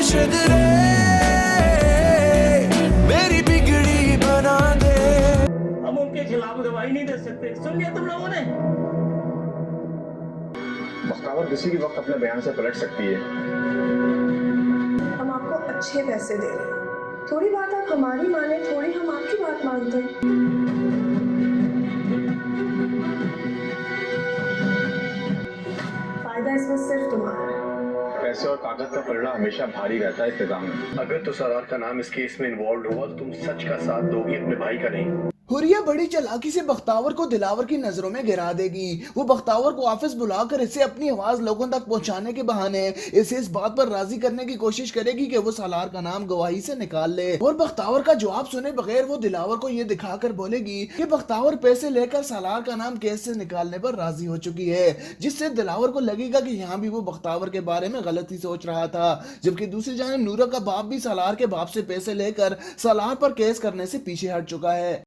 मुर्शिद रे मेरी बिगड़ी बना दे। हम उनके खिलाफ गवाही नहीं दे सकते, सुन लिया तुम लोगों ने। बख्तावर किसी भी वक्त अपने बयान से पलट सकती है। हम आपको अच्छे पैसे दे रहे हैं, थोड़ी बात आप हमारी माने, थोड़ी हम आपकी बात मानते हैं। फायदा इसमें सिर्फ तुम्हारा है। पैसे और कागज का पलड़ा हमेशा भारी रहता है इंतजाम में। अगर तो सरार का नाम इस केस में इन्वॉल्व हुआ तो तुम सच का साथ दोगी, अपने भाई का नहीं। हुरिया बड़ी चालाकी से बख्तावर को दिलावर की नजरों में गिरा देगी। वो बख्तावर को ऑफिस बुलाकर इसे अपनी आवाज लोगों तक पहुंचाने के बहाने इसे इस बात पर राजी करने की कोशिश करेगी कि वो सालार का नाम गवाही से निकाल ले, और बख्तावर का जवाब सुने बगैर वो दिलावर को ये दिखाकर बोलेगी कि बख्तावर पैसे लेकर सालार का नाम केस से निकालने पर राजी हो चुकी है, जिससे दिलावर को लगेगा कि यहाँ भी वो बख्तावर के बारे में गलती सोच रहा था। जबकि दूसरी जानिब नूरा का बाप भी सालार के बाप से पैसे लेकर सालार पर केस करने से पीछे हट चुका है।